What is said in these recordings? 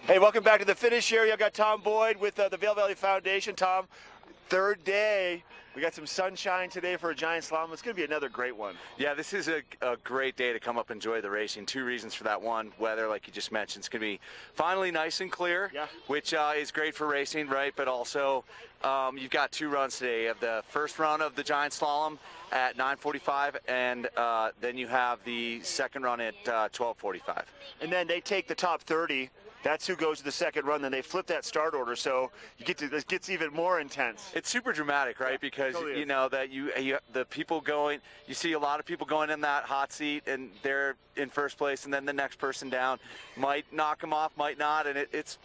Hey, welcome back to the finish area. I've got Tom Boyd with the Vail Valley Foundation. Tom, third day. We got some sunshine today for a giant slalom. It's going to be another great one. Yeah, this is a great day to come up and enjoy the racing. Two reasons for that. One, weather, like you just mentioned. It's going to be finally nice and clear, which is great for racing, right? But also, you've got two runs today. You have the first run of the giant slalom at 9:45, and then you have the second run at 12:45. And then they take the top 30. That's who goes to the second run. Then they flip that start order, so this gets even more intense. It's super dramatic, right? Because totally you know that the people going, you see a lot of people going in that hot seat, and they're in first place, and then the next person down might knock them off, might not, and it's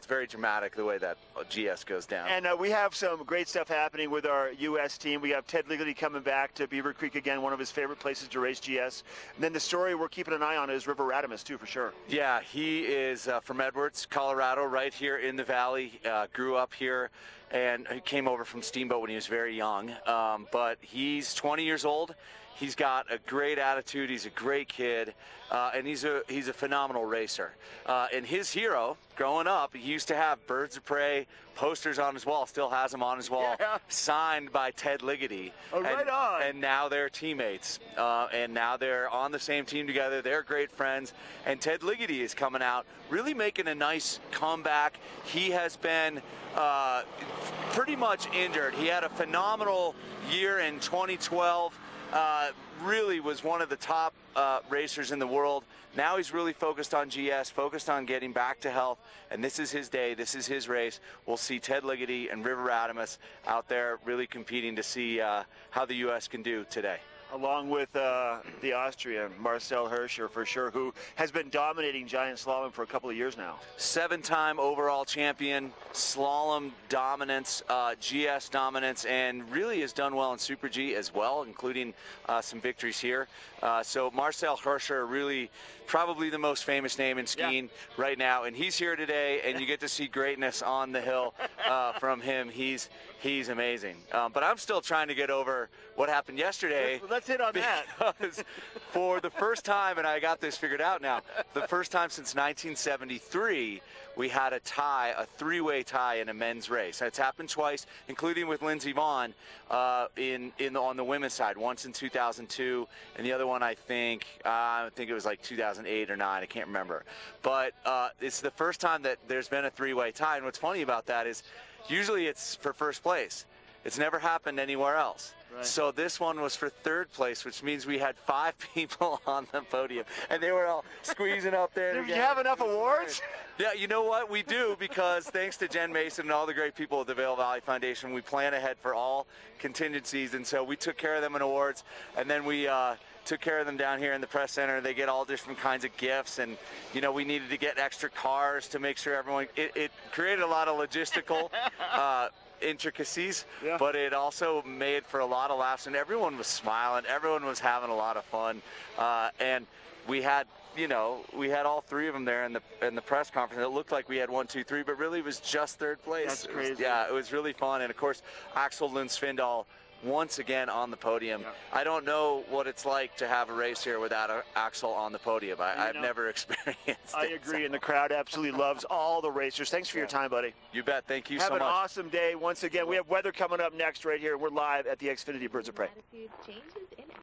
very dramatic the way that GS goes down. And we have some great stuff happening with our U.S. team. We have Ted Ligety coming back to Beaver Creek again, one of his favorite places to race GS. And then the story we're keeping an eye on is River Radimus too, for sure. Yeah, he is from Edwards, Colorado, right here in the valley. Grew up here, and he came over from Steamboat when he was very young. But he's 20 years old. He's got a great attitude. He's a great kid, and he's a phenomenal racer. And his hero, growing up, he used to have Birds of Prey posters on his wall. Still has them on his wall, signed by Ted Ligety. Oh, right on. And now they're teammates, and now they're on the same team together. They're great friends. And Ted Ligety is coming out, really making a nice comeback. He has been pretty much injured. He had a phenomenal year in 2012. Really was one of the top racers in the world. Now he's really focused on GS, focused on getting back to health, and this is his day, this is his race. We'll see Ted Ligety and River Radimus out there really competing to see how the U.S. can do today. Along with the Austrian, Marcel Hirscher, for sure, who has been dominating giant slalom for a couple of years now. 7-time overall champion, slalom dominance, GS dominance, and really has done well in Super G as well, including some victories here. So Marcel Hirscher, really probably the most famous name in skiing right now, and he's here today, and you get to see greatness on the hill from him. He's amazing. But I'm still trying to get over what happened yesterday. Let's hit on that. Because for the first time, and I got this figured out now, the first time since 1973, we had a tie, a three-way tie in a men's race. It's happened twice, including with Lindsey Vonn on the women's side. Once in 2002, and the other one I think it was like 2008 or 9. I can't remember. But it's the first time that there's been a three-way tie. And what's funny about that is usually it's for first place. It's never happened anywhere else. Right. So this one was for third place, which means we had 5 people on the podium, and they were all squeezing up there. Do you have enough awards? Yeah, you know what? We do, because thanks to Jen Mason and all the great people at the Vail Valley Foundation, we plan ahead for all contingencies, and so we took care of them in awards, and then we took care of them down here in the press center. They get all different kinds of gifts, and we needed to get extra cars to make sure everyone. It created a lot of logistical intricacies, but it also made for a lot of laughs, and everyone was smiling, everyone was having a lot of fun, and we had all 3 of them there in the press conference. It looked like we had 1, 2, 3, but really it was just third place. That's crazy. It was really fun, and of course Axel Lund Svindal once again on the podium. I don't know what it's like to have a race here without Axel on the podium. I've never experienced it. I agree, and the crowd absolutely loves all the racers. Thanks for your time, buddy. You bet. Thank you so much. Have an awesome day. Once again, we have weather coming up next right here. We're live at the Xfinity Birds of Prey.